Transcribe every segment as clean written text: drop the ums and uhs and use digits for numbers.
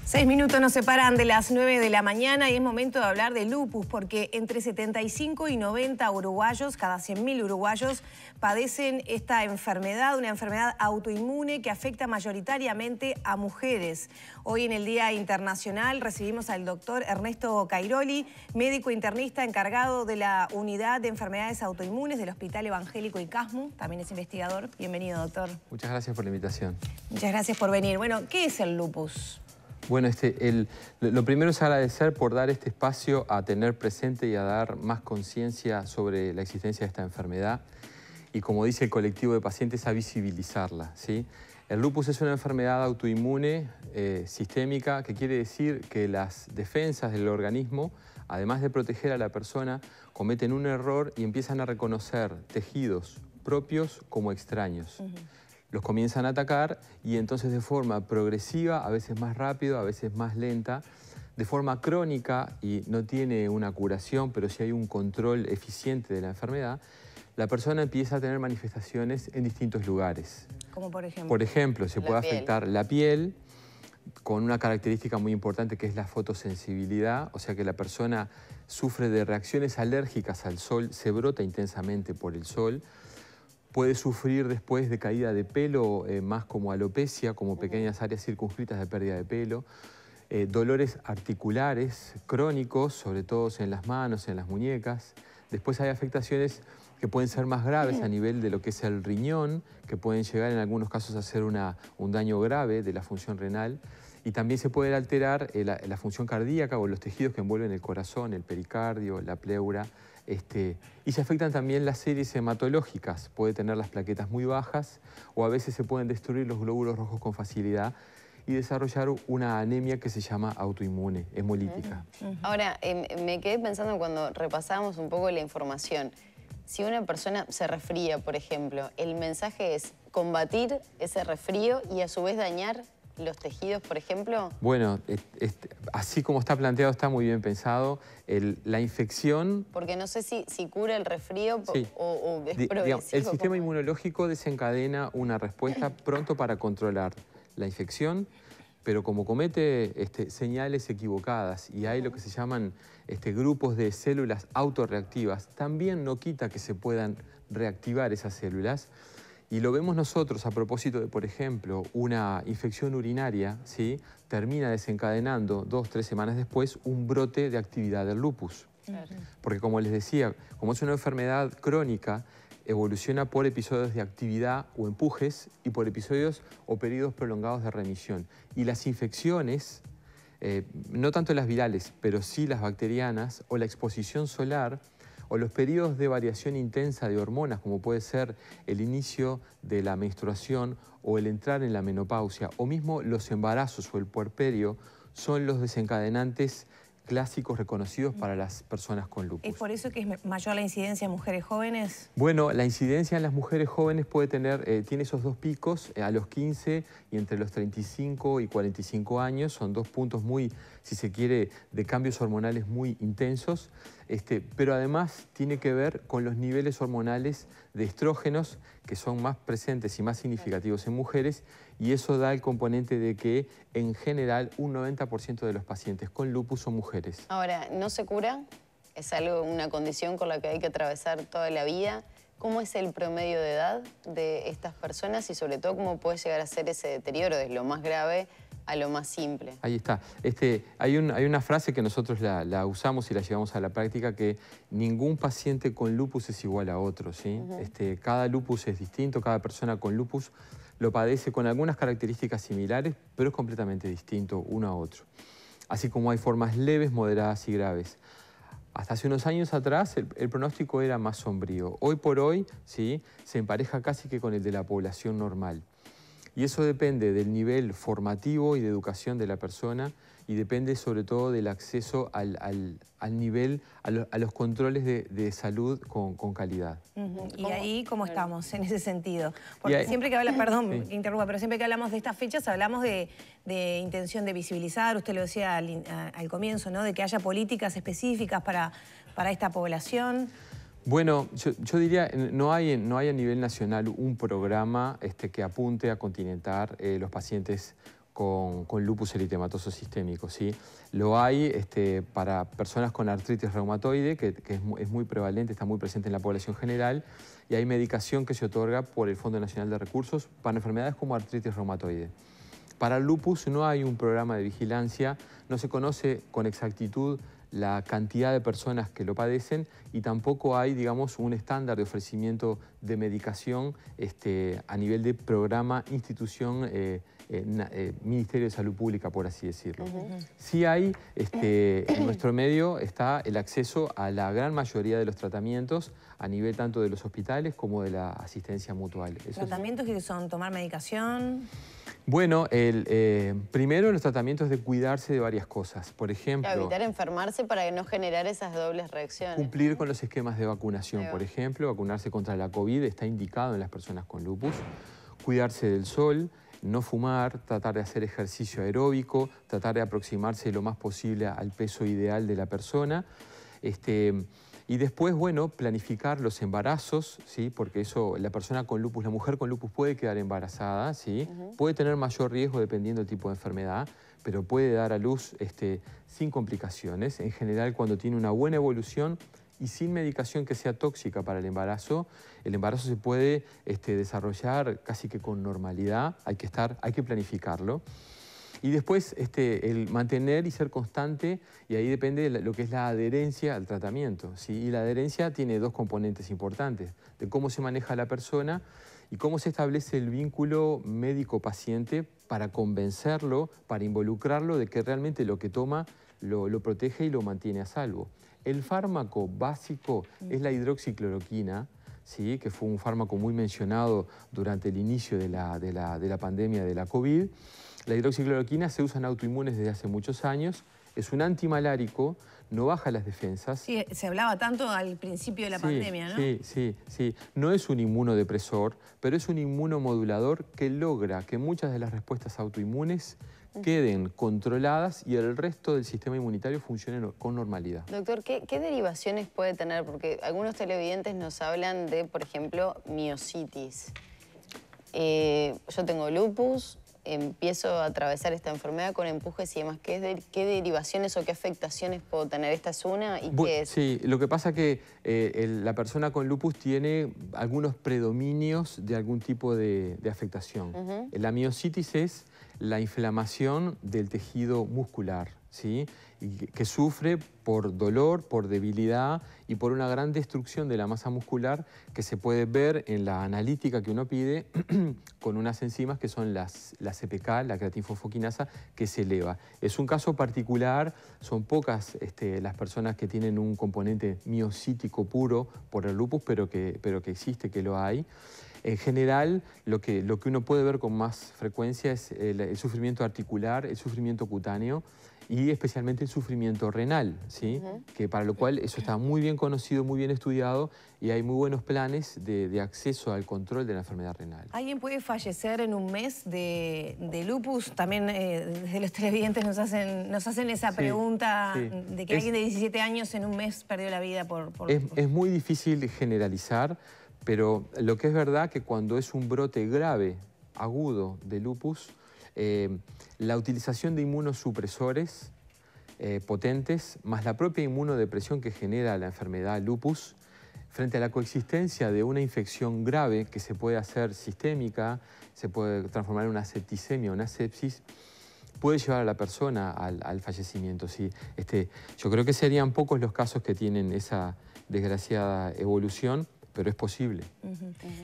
6 minutos nos separan de las 9 de la mañana y es momento de hablar de lupus, porque entre 75 y 90 uruguayos, cada 100.000 uruguayos, padecen esta enfermedad, una enfermedad autoinmune que afecta mayoritariamente a mujeres. Hoy en el Día Internacional recibimos al doctor Ernesto Cairoli, médico internista encargado de la Unidad de Enfermedades Autoinmunes del Hospital Evangélico ICASMU, también es investigador. Bienvenido, doctor. Muchas gracias por la invitación. Muchas gracias por venir. Bueno, ¿qué es el lupus? Bueno, lo primero es agradecer por dar este espacio a tener presente y a dar más conciencia sobre la existencia de esta enfermedad y, como dice el colectivo de pacientes, a visibilizarla, ¿sí? El lupus es una enfermedad autoinmune sistémica, que quiere decir que las defensas del organismo, además de proteger a la persona, cometen un error y empiezan a reconocer tejidos propios como extraños. Los comienzan a atacar y entonces de forma progresiva, a veces más rápido, a veces más lenta, de forma crónica, y no tiene una curación, pero sí hay un control eficiente de la enfermedad, la persona empieza a tener manifestaciones en distintos lugares. ¿Cómo por ejemplo? Por ejemplo, se puede afectar la piel, con una característica muy importante que es la fotosensibilidad, o sea que la persona sufre de reacciones alérgicas al sol, se brota intensamente por el sol. Puede sufrir después de caída de pelo, más como alopecia, como pequeñas áreas circunscritas de pérdida de pelo. Dolores articulares crónicos, sobre todo en las manos, en las muñecas. Después hay afectaciones que pueden ser más graves a nivel de lo que es el riñón, que pueden llegar en algunos casos a ser un daño grave de la función renal. Y también se puede alterar la función cardíaca o los tejidos que envuelven el corazón, el pericardio, la pleura. Y se afectan también las series hematológicas. Puede tener las plaquetas muy bajas o a veces se pueden destruir los glóbulos rojos con facilidad y desarrollar una anemia que se llama autoinmune, hemolítica. Ahora, me quedé pensando cuando repasábamos un poco la información. Si una persona se resfría, por ejemplo, el mensaje es combatir ese resfrío y a su vez dañar los tejidos, por ejemplo. Bueno, así como está planteado, está muy bien pensado. La infección... Porque no sé si cura el resfrío sí. o es progresivo. Digamos, el sistema inmunológico desencadena una respuesta pronto para controlar la infección, pero como comete señales equivocadas y hay lo que se llaman grupos de células autorreactivas, también no quita que se puedan reactivar esas células. Y lo vemos nosotros a propósito de, por ejemplo, una infección urinaria, ¿sí? Termina desencadenando 2 o 3 semanas después un brote de actividad del lupus. Porque como les decía, como es una enfermedad crónica, evoluciona por episodios de actividad o empujes y por episodios o periodos prolongados de remisión. Y las infecciones, no tanto las virales, pero sí las bacterianas o la exposición solar, o los periodos de variación intensa de hormonas, como puede ser el inicio de la menstruación o el entrar en la menopausia, o mismo los embarazos o el puerperio, son los desencadenantes clásicos reconocidos para las personas con lupus. ¿Es por eso que es mayor la incidencia en mujeres jóvenes? Bueno, la incidencia en las mujeres jóvenes puede tener, tiene esos 2 picos a los 15 y entre los 35 y 45 años. Son 2 puntos muy, si se quiere, de cambios hormonales muy intensos. Pero además tiene que ver con los niveles hormonales de estrógenos que son más presentes y más significativos en mujeres, y eso da el componente de que en general un 90% de los pacientes con lupus son mujeres. Ahora, ¿no se cura? ¿Es una condición con la que hay que atravesar toda la vida? ¿Cómo es el promedio de edad de estas personas y sobre todo cómo puede llegar a ser ese deterioro de lo más grave a lo más simple? Ahí está. Hay una frase que nosotros la usamos y la llevamos a la práctica, que ningún paciente con lupus es igual a otro, ¿sí? Cada lupus es distinto, cada persona con lupus lo padece con algunas características similares, pero es completamente distinto uno a otro. Así como hay formas leves, moderadas y graves. Hasta hace unos años atrás el pronóstico era más sombrío. Hoy por hoy, ¿sí?, se empareja casi que con el de la población normal. Y eso depende del nivel formativo y de educación de la persona y depende sobre todo del acceso al nivel, a los controles de salud con calidad. ¿Y ahí cómo estamos en ese sentido? Porque siempre que hablamos, perdón que interrumpa, pero siempre que hablamos de estas fechas hablamos de intención de visibilizar, usted lo decía al comienzo, ¿no?, de que haya políticas específicas para esta población. Bueno, yo diría, no hay a nivel nacional un programa que apunte a continentar los pacientes con lupus eritematoso sistémico, ¿sí? Lo hay para personas con artritis reumatoide, que es muy prevalente, está muy presente en la población general, y hay medicación que se otorga por el Fondo Nacional de Recursos para enfermedades como artritis reumatoide. Para el lupus no hay un programa de vigilancia, no se conoce con exactitud la cantidad de personas que lo padecen y tampoco hay, digamos, un estándar de ofrecimiento de medicación a nivel de programa, institución, Ministerio de Salud Pública, por así decirlo. Sí hay, en nuestro medio está el acceso a la gran mayoría de los tratamientos a nivel tanto de los hospitales como de la asistencia mutual. ¿Tratamientos que son tomar medicación? Bueno, primero los tratamientos de cuidarse de varias cosas. Por ejemplo, evitar enfermarse para no generar esas dobles reacciones. Cumplir con los esquemas de vacunación. Por ejemplo, vacunarse contra la COVID está indicado en las personas con lupus. Cuidarse del sol, no fumar, tratar de hacer ejercicio aeróbico, tratar de aproximarse lo más posible al peso ideal de la persona. Y después, bueno, planificar los embarazos, ¿sí? Porque eso, la persona con lupus, la mujer con lupus puede quedar embarazada, ¿sí? Puede tener mayor riesgo dependiendo del tipo de enfermedad, pero puede dar a luz sin complicaciones. En general, cuando tiene una buena evolución y sin medicación que sea tóxica para el embarazo se puede desarrollar casi que con normalidad, hay que planificarlo. Y después el mantener y ser constante, y ahí depende de lo que es la adherencia al tratamiento, ¿sí? Y la adherencia tiene dos componentes importantes, de cómo se maneja la persona y cómo se establece el vínculo médico-paciente para convencerlo, para involucrarlo de que realmente lo que toma lo protege y lo mantiene a salvo. El fármaco básico es la hidroxicloroquina, ¿sí? Que fue un fármaco muy mencionado durante el inicio de la pandemia de la COVID. La hidroxicloroquina se usa en autoinmunes desde hace muchos años, es un antimalárico, no baja las defensas. Sí, se hablaba tanto al principio de la pandemia, ¿no? Sí. No es un inmunodepresor, pero es un inmunomodulador que logra que muchas de las respuestas autoinmunes queden controladas y el resto del sistema inmunitario funcione con normalidad. Doctor, ¿qué derivaciones puede tener? Porque algunos televidentes nos hablan de, por ejemplo, miositis. Yo tengo lupus, empiezo a atravesar esta enfermedad con empujes y demás. ¿Qué derivaciones o qué afectaciones puedo tener? ¿Esta es una y qué es? Sí, lo que pasa es que la persona con lupus tiene algunos predominios de algún tipo de afectación. La miositis es la inflamación del tejido muscular, ¿sí? Y que sufre por dolor, por debilidad y por una gran destrucción de la masa muscular que se puede ver en la analítica que uno pide con unas enzimas que son la CPK, la creatinfosfoquinasa, que se eleva. Es un caso particular, son pocas las personas que tienen un componente miocítico puro por el lupus, pero que existe, que lo hay. En general, lo que uno puede ver con más frecuencia es el sufrimiento articular, el sufrimiento cutáneo y especialmente el sufrimiento renal, ¿sí? Que para lo cual eso está muy bien conocido, muy bien estudiado y hay muy buenos planes de acceso al control de la enfermedad renal. ¿Alguien puede fallecer en un mes de lupus? También desde los televidentes nos hacen esa pregunta de que alguien de 17 años en un mes perdió la vida por lupus. Es muy difícil generalizar, pero lo que es verdad que cuando es un brote grave, agudo de lupus, la utilización de inmunosupresores potentes, más la propia inmunodepresión que genera la enfermedad lupus, frente a la coexistencia de una infección grave que se puede hacer sistémica, se puede transformar en una septicemia o una sepsis, puede llevar a la persona al fallecimiento. ¿Sí? Yo creo que serían pocos los casos que tienen esa desgraciada evolución, pero es posible.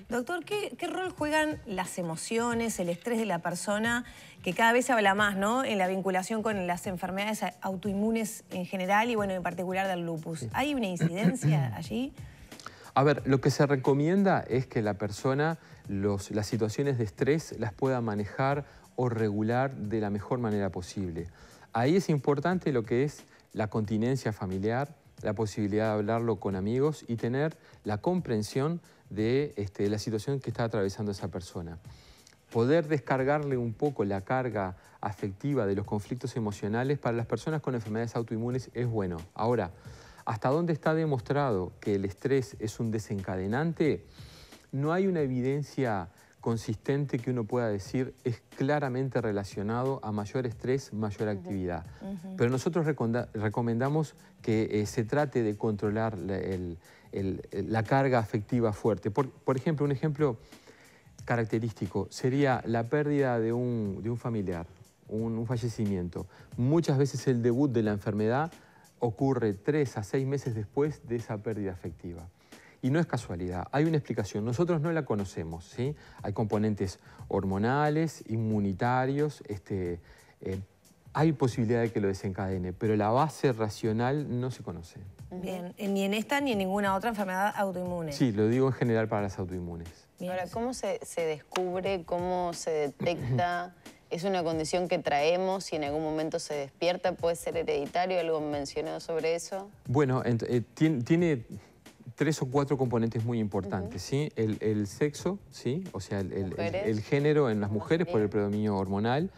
Doctor, ¿qué rol juegan las emociones, el estrés de la persona, que cada vez se habla más, ¿no?, en la vinculación con las enfermedades autoinmunes en general y, bueno, en particular del lupus? ¿Hay una incidencia allí? A ver, lo que se recomienda es que la persona las situaciones de estrés las pueda manejar o regular de la mejor manera posible. Ahí es importante lo que es la continencia familiar, la posibilidad de hablarlo con amigos y tener la comprensión de la situación que está atravesando esa persona. Poder descargarle un poco la carga afectiva de los conflictos emocionales para las personas con enfermedades autoinmunes es bueno. Ahora, ¿hasta dónde está demostrado que el estrés es un desencadenante? No hay una evidencia consistente que uno pueda decir es claramente relacionado a mayor estrés, mayor actividad. Pero nosotros recomendamos que se trate de controlar la carga afectiva fuerte. Por ejemplo, un ejemplo característico sería la pérdida de un familiar, un fallecimiento. Muchas veces el debut de la enfermedad ocurre 3 a 6 meses después de esa pérdida afectiva. Y no es casualidad, hay una explicación. Nosotros no la conocemos, ¿sí? Hay componentes hormonales, inmunitarios, hay posibilidad de que lo desencadene, pero la base racional no se conoce. Bien, ni en esta ni en ninguna otra enfermedad autoinmune. Sí, lo digo en general para las autoinmunes. Bien. Ahora, ¿cómo se descubre, cómo se detecta? ¿Es una condición que traemos y en algún momento se despierta? ¿Puede ser hereditario? ¿Algo mencionado sobre eso? Bueno, tiene 3 o 4 componentes muy importantes, ¿sí? El sexo, ¿sí? O sea, el género en las mujeres por el predominio hormonal.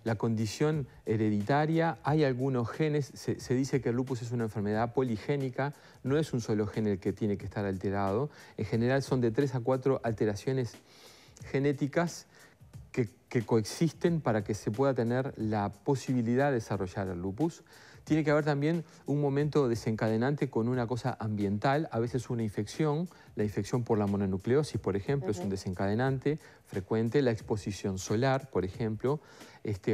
La condición hereditaria, hay algunos genes, se dice que el lupus es una enfermedad poligénica, no es un solo gen el que tiene que estar alterado. En general son de 3 a 4 alteraciones genéticas que coexisten para que se pueda tener la posibilidad de desarrollar el lupus. Tiene que haber también un momento desencadenante con una cosa ambiental, a veces una infección. La infección por la mononucleosis, por ejemplo, es un desencadenante frecuente. La exposición solar, por ejemplo,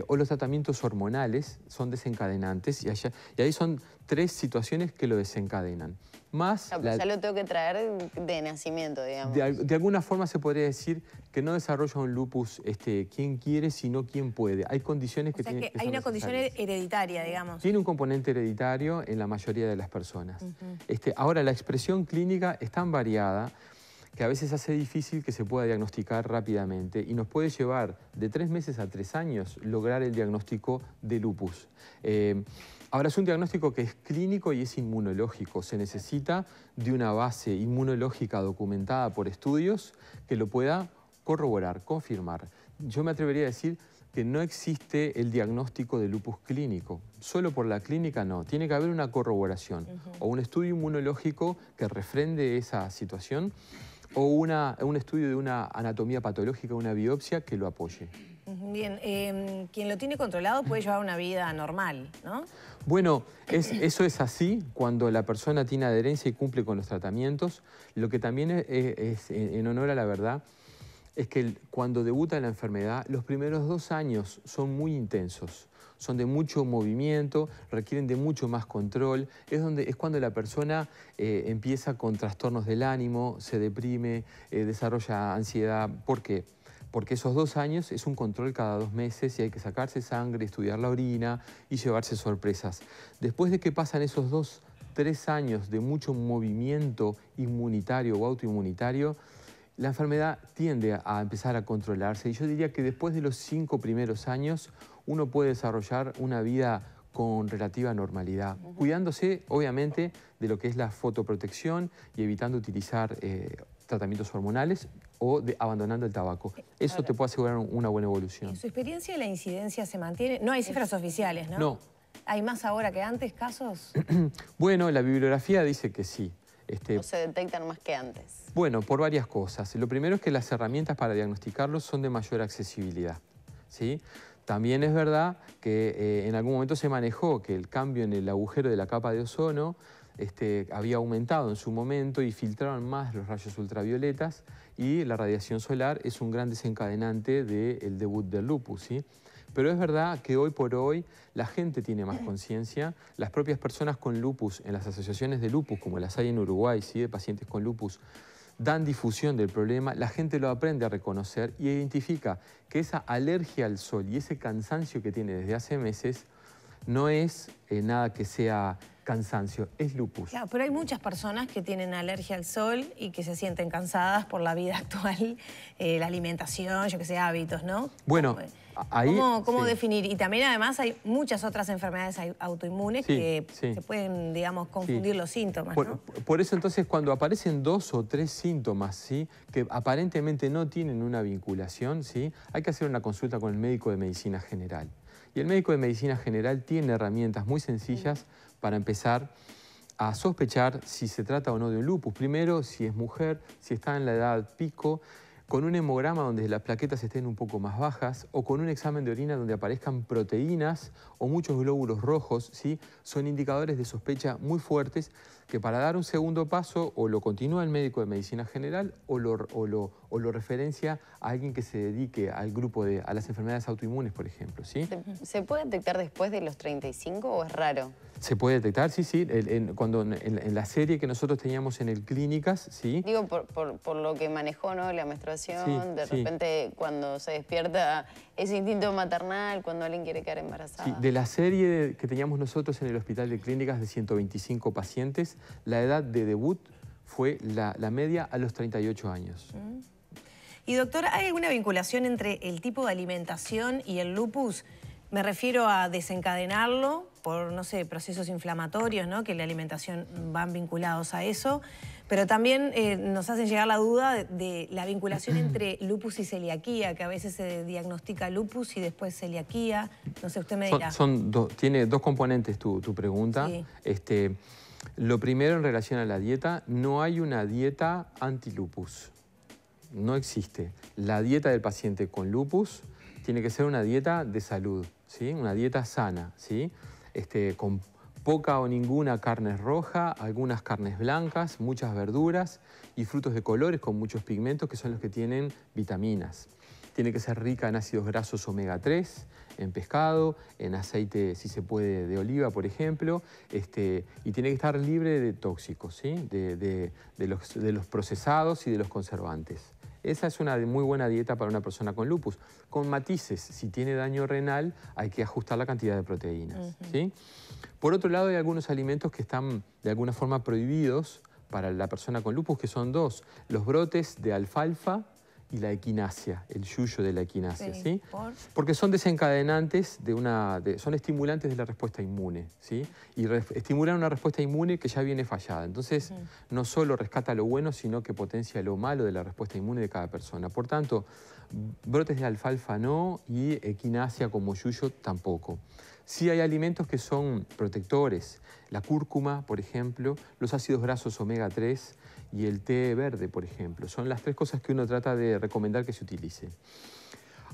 o los tratamientos hormonales son desencadenantes. Y ahí son 3 situaciones que lo desencadenan. Más ya lo tengo que traer de nacimiento, digamos. De alguna forma se podría decir que no desarrolla un lupus quien quiere, sino quien puede. Hay condiciones que tienen que hay una condición hereditaria, digamos. Tiene un componente hereditario en la mayoría de las personas. Ahora, la expresión clínica es tan variada que a veces hace difícil que se pueda diagnosticar rápidamente y nos puede llevar de 3 meses a 3 años lograr el diagnóstico de lupus. Ahora, es un diagnóstico que es clínico y es inmunológico. Se necesita de una base inmunológica documentada por estudios que lo pueda corroborar, confirmar. Yo me atrevería a decir que no existe el diagnóstico de lupus clínico. Solo por la clínica no. Tiene que haber una corroboración o un estudio inmunológico que refrende esa situación o un estudio de una anatomía patológica, una biopsia que lo apoye. Bien, quien lo tiene controlado puede llevar una vida normal, ¿no? Bueno, eso es así cuando la persona tiene adherencia y cumple con los tratamientos. Lo que también es en honor a la verdad es que cuando debuta la enfermedad, los primeros 2 años son muy intensos. Son de mucho movimiento, requieren de mucho más control. Es cuando la persona empieza con trastornos del ánimo, se deprime, desarrolla ansiedad. ¿Por qué? Porque esos 2 años es un control cada 2 meses y hay que sacarse sangre, estudiar la orina y llevarse sorpresas. Después de que pasan esos 2, 3 años de mucho movimiento inmunitario o autoinmunitario, la enfermedad tiende a empezar a controlarse. Y yo diría que después de los 5 primeros años uno puede desarrollar una vida con relativa normalidad, cuidándose obviamente de lo que es la fotoprotección y evitando utilizar tratamientos hormonales o abandonando el tabaco. Eso te puede asegurar una buena evolución. ¿En su experiencia la incidencia se mantiene? No hay cifras oficiales, ¿no? No. ¿Hay más ahora que antes casos? Bueno, la bibliografía dice que sí. ¿O se detectan más que antes? Bueno, por varias cosas. Lo primero es que las herramientas para diagnosticarlos son de mayor accesibilidad, ¿sí? También es verdad que en algún momento se manejó que el cambio en el agujero de la capa de ozono había aumentado en su momento y filtraron más los rayos ultravioletas y la radiación solar es un gran desencadenante del debut del lupus, ¿sí? Pero es verdad que hoy por hoy la gente tiene más conciencia, las propias personas con lupus en las asociaciones de lupus, como las hay en Uruguay, ¿sí? De pacientes con lupus, dan difusión del problema, la gente lo aprende a reconocer y identifica que esa alergia al sol y ese cansancio que tiene desde hace meses no es nada que sea cansancio, es lupus. Claro, pero hay muchas personas que tienen alergia al sol y que se sienten cansadas por la vida actual, la alimentación, yo que sé, hábitos, ¿no? Bueno, ahí... ¿Cómo sí. definir? Y también además hay muchas otras enfermedades autoinmunes que se pueden, digamos, confundir los síntomas, ¿no? Por eso entonces cuando aparecen 2 o 3 síntomas, ¿sí? Que aparentemente no tienen una vinculación, ¿sí? Hay que hacer una consulta con el médico de medicina general. Y el médico de medicina general tiene herramientas muy sencillas para empezar a sospechar si se trata o no de un lupus. Primero, si es mujer, si está en la edad pico, con un hemograma donde las plaquetas estén un poco más bajas o con un examen de orina donde aparezcan proteínas o muchos glóbulos rojos, ¿sí? Son indicadores de sospecha muy fuertes que para dar un segundo paso o lo continúa el médico de medicina general o lo referencia a alguien que se dedique al grupo a las enfermedades autoinmunes, por ejemplo, ¿sí? ¿Se puede detectar después de los 35 o es raro? Se puede detectar, sí, sí. En la serie que nosotros teníamos en el Clínicas, sí. Digo, por lo que manejó, ¿no? La menstruación, de repente cuando se despierta ese instinto maternal, cuando alguien quiere quedar embarazada. Sí, de la serie que teníamos nosotros en el Hospital de Clínicas de 125 pacientes, la edad de debut fue la media a los 38 años. Y doctor, ¿hay alguna vinculación entre el tipo de alimentación y el lupus? Me refiero a desencadenarlo por, no sé, procesos inflamatorios, ¿no? Que la alimentación van vinculados a eso. Pero también nos hacen llegar la duda de la vinculación entre lupus y celiaquía, que a veces se diagnostica lupus y después celiaquía. No sé, usted me dirá. Tiene dos componentes tu pregunta. Sí. Lo primero en relación a la dieta, no hay una dieta anti-lupus. No existe. La dieta del paciente con lupus tiene que ser una dieta de salud, ¿sí? Una dieta sana, ¿sí? Con poca o ninguna carne roja, algunas carnes blancas, muchas verduras y frutos de colores con muchos pigmentos que son los que tienen vitaminas. Tiene que ser rica en ácidos grasos omega 3, en pescado, en aceite, si se puede, de oliva, por ejemplo, y tiene que estar libre de tóxicos, ¿sí? de los procesados y de los conservantes. Esa es una muy buena dieta para una persona con lupus. Con matices, si tiene daño renal, hay que ajustar la cantidad de proteínas, ¿sí? Por otro lado, hay algunos alimentos que están de alguna forma prohibidos para la persona con lupus, que son dos: los brotes de alfalfa y la equinacia, el yuyo de la equinacia, ¿sí? Porque son desencadenantes son estimulantes de la respuesta inmune, ¿sí? Y estimulan una respuesta inmune que ya viene fallada. Entonces, no solo rescata lo bueno, sino que potencia lo malo de la respuesta inmune de cada persona. Por tanto, brotes de alfalfa no y equinacia como yuyo tampoco. Sí hay alimentos que son protectores. La cúrcuma, por ejemplo, los ácidos grasos omega 3 y el té verde, por ejemplo. Son las tres cosas que uno trata de recomendar que se utilice.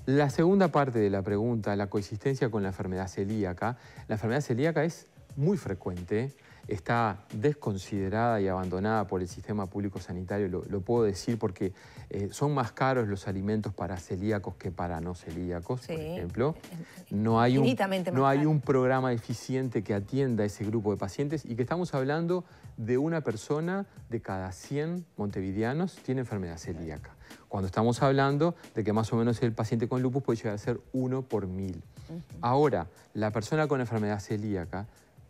La segunda parte de la pregunta, la coexistencia con la enfermedad celíaca. La enfermedad celíaca es muy frecuente, está desconsiderada y abandonada por el sistema público sanitario, lo puedo decir porque son más caros los alimentos para celíacos que para no celíacos, por ejemplo. No hay un programa eficiente que atienda a ese grupo de pacientes y que estamos hablando de una persona de cada 100 montevideanos tiene enfermedad celíaca. Cuando estamos hablando de que más o menos el paciente con lupus puede llegar a ser 1 por 1000. Ahora, la persona con enfermedad celíaca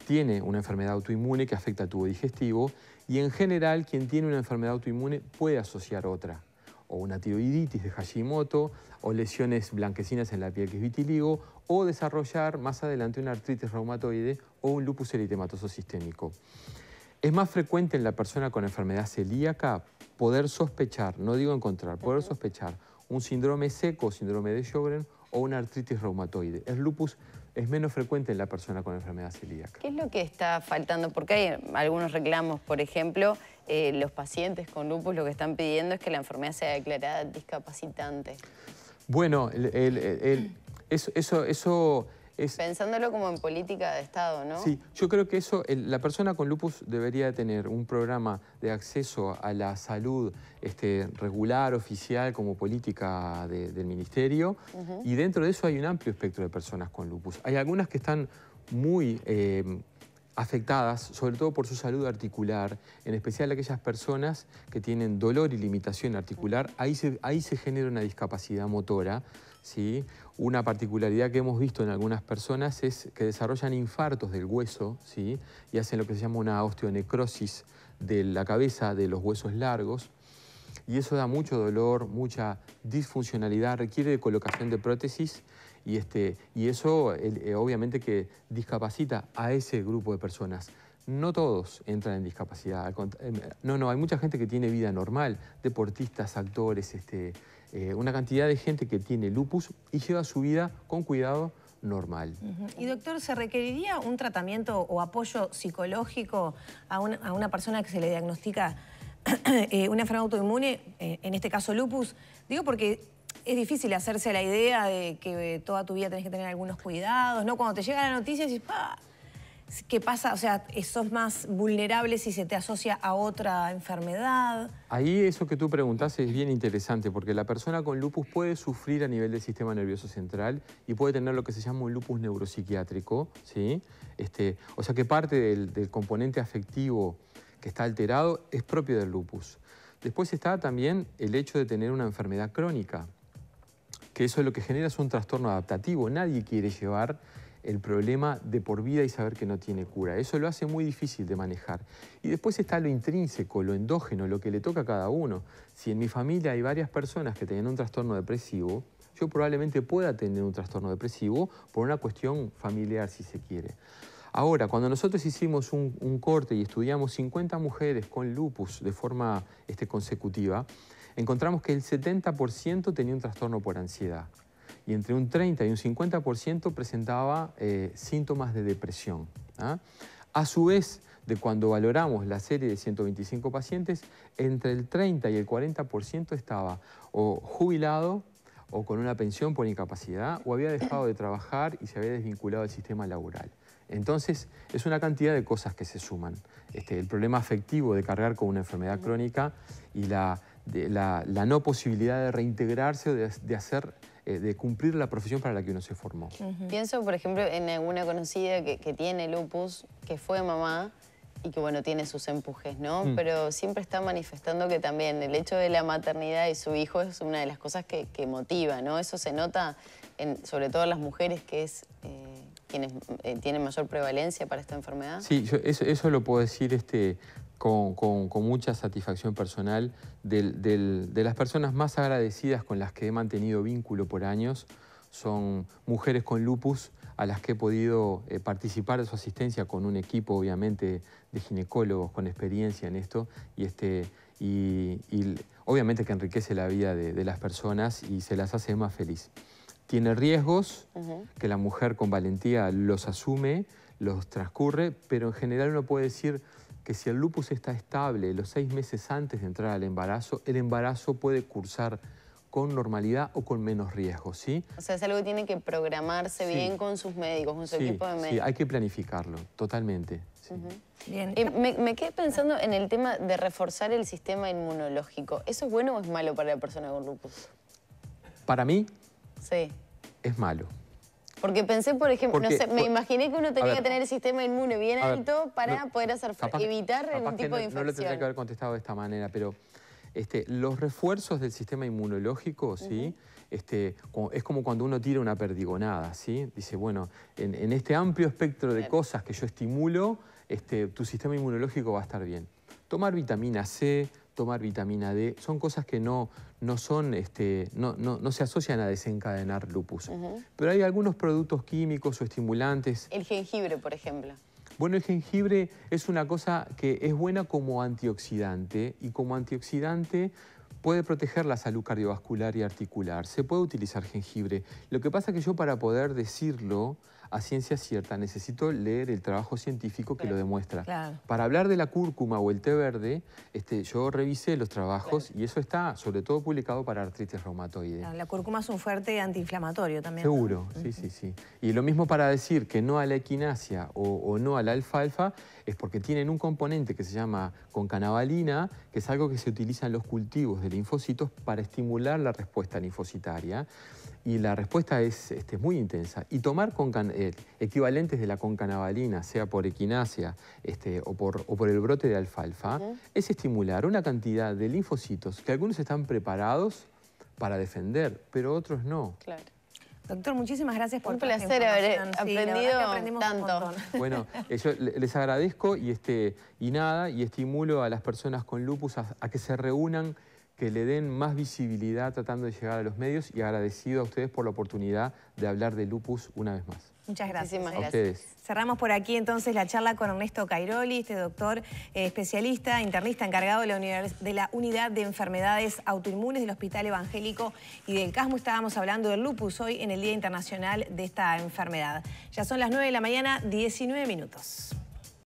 tiene una enfermedad autoinmune que afecta al tubo digestivo y en general quien tiene una enfermedad autoinmune puede asociar otra, o una tiroiditis de Hashimoto, o lesiones blanquecinas en la piel que es vitiligo, o desarrollar más adelante una artritis reumatoide o un lupus eritematoso sistémico. Es más frecuente en la persona con enfermedad celíaca poder sospechar, no digo encontrar, poder sospechar un síndrome seco, síndrome de Sjögren o una artritis reumatoide. El lupus es menos frecuente en la persona con enfermedad celíaca. ¿Qué es lo que está faltando? Porque hay algunos reclamos, por ejemplo, los pacientes con lupus lo que están pidiendo es que la enfermedad sea declarada discapacitante. Bueno, eso es... Pensándolo como en política de Estado, ¿no? Sí, yo creo que la persona con lupus debería tener un programa de acceso a la salud regular, oficial, como política del ministerio, y dentro de eso hay un amplio espectro de personas con lupus. Hay algunas que están muy afectadas, sobre todo por su salud articular, en especial aquellas personas que tienen dolor y limitación articular, ahí se genera una discapacidad motora, ¿sí? Una particularidad que hemos visto en algunas personas es que desarrollan infartos del hueso, ¿sí? Y hacen lo que se llama una osteonecrosis de la cabeza, de los huesos largos, y eso da mucho dolor, mucha disfuncionalidad, requiere de colocación de prótesis, y eso obviamente que discapacita a ese grupo de personas. No todos entran en discapacidad, no, hay mucha gente que tiene vida normal, deportistas, actores, una cantidad de gente que tiene lupus y lleva su vida con cuidado normal. Y doctor, ¿se requeriría un tratamiento o apoyo psicológico a una persona que se le diagnostica una enfermedad autoinmune, en este caso lupus, digo porque es difícil hacerse la idea de que toda tu vida tenés que tener algunos cuidados, ¿no? Cuando te llega la noticia dices, ¿qué pasa? O sea, sos más vulnerable si se te asocia a otra enfermedad. Ahí eso que tú preguntás es bien interesante porque la persona con lupus puede sufrir a nivel del sistema nervioso central y puede tener lo que se llama un lupus neuropsiquiátrico, ¿sí? O sea que parte del componente afectivo que está alterado es propio del lupus. Después está también el hecho de tener una enfermedad crónica, que eso lo que genera es un trastorno adaptativo. Nadie quiere llevar el problema de por vida y saber que no tiene cura. Eso lo hace muy difícil de manejar. Y después está lo intrínseco, lo endógeno, lo que le toca a cada uno. Si en mi familia hay varias personas que tienen un trastorno depresivo, yo probablemente pueda tener un trastorno depresivo por una cuestión familiar, si se quiere. Ahora, cuando nosotros hicimos un corte y estudiamos 50 mujeres con lupus de forma consecutiva, encontramos que el 70% tenía un trastorno por ansiedad. Y entre un 30 y un 50% presentaba síntomas de depresión. A su vez, de cuando valoramos la serie de 125 pacientes, entre el 30 y el 40% estaba o jubilado o con una pensión por incapacidad o había dejado de trabajar y se había desvinculado del sistema laboral. Entonces, es una cantidad de cosas que se suman. El problema afectivo de cargar con una enfermedad crónica y la no posibilidad de reintegrarse o de cumplir la profesión para la que uno se formó. Pienso, por ejemplo, en alguna conocida que tiene lupus, que fue mamá y que, bueno, tiene sus empujes, ¿no? Pero siempre está manifestando que también el hecho de la maternidad y su hijo es una de las cosas que motiva, ¿no? Eso se nota, sobre todo en las mujeres, que es quienes tienen mayor prevalencia para esta enfermedad. Sí, eso lo puedo decir con mucha satisfacción personal de las personas más agradecidas con las que he mantenido vínculo por años. Son mujeres con lupus a las que he podido participar de su asistencia con un equipo, obviamente, de ginecólogos con experiencia en esto y obviamente que enriquece la vida de las personas y se las hace más feliz. Tiene riesgos que la mujer con valentía los asume, los transcurre, pero en general uno puede decir que si el lupus está estable los 6 meses antes de entrar al embarazo, el embarazo puede cursar con normalidad o con menos riesgo, ¿sí? O sea, es algo que tiene que programarse bien con sus médicos, con su equipo de médicos. Sí, hay que planificarlo, totalmente. Sí. Bien. Me quedé pensando en el tema de reforzar el sistema inmunológico. ¿Eso es bueno o es malo para la persona con lupus? Para mí, sí, es malo. Porque pensé, por ejemplo, no sé, me imaginé que uno tenía que tener el sistema inmune bien alto para poder evitar algún tipo de infección. No lo tendría que haber contestado de esta manera, pero los refuerzos del sistema inmunológico, ¿sí? Es como cuando uno tira una perdigonada, ¿sí? Dice, bueno, en este amplio espectro de cosas que yo estimulo, tu sistema inmunológico va a estar bien. Tomar vitamina C, tomar vitamina D, son cosas que no se asocian a desencadenar lupus. Pero hay algunos productos químicos o estimulantes. El jengibre, por ejemplo. Bueno, el jengibre es una cosa que es buena como antioxidante y como antioxidante puede proteger la salud cardiovascular y articular. Se puede utilizar jengibre. Lo que pasa es que yo para poder decirlo a ciencia cierta necesito leer el trabajo científico que lo demuestra. Claro. Para hablar de la cúrcuma o el té verde, yo revisé los trabajos y eso está sobre todo publicado para artritis reumatoide. La cúrcuma es un fuerte antiinflamatorio también. Seguro, ¿no? Sí. Y lo mismo para decir que no a la equinacia o no a la alfalfa es porque tienen un componente que se llama concanavalina, que es algo que se utiliza en los cultivos de linfocitos para estimular la respuesta linfocitaria. Y la respuesta es muy intensa. Y tomar equivalentes de la concanavalina, sea por equinacia o por el brote de alfalfa, es estimular una cantidad de linfocitos que algunos están preparados para defender, pero otros no. Claro. Doctor, muchísimas gracias por un placer haber aprendido tanto. Bueno, yo les agradezco y estimulo a las personas con lupus a que se reúnan, que le den más visibilidad tratando de llegar a los medios y agradecido a ustedes por la oportunidad de hablar de lupus una vez más. Muchas gracias. A ustedes. Cerramos por aquí entonces la charla con Ernesto Cairoli, doctor especialista, internista encargado de la Unidad de Enfermedades Autoinmunes del Hospital Evangélico y del CASMU. Estábamos hablando del lupus hoy en el Día Internacional de esta enfermedad. Ya son las 9 de la mañana, 19 minutos.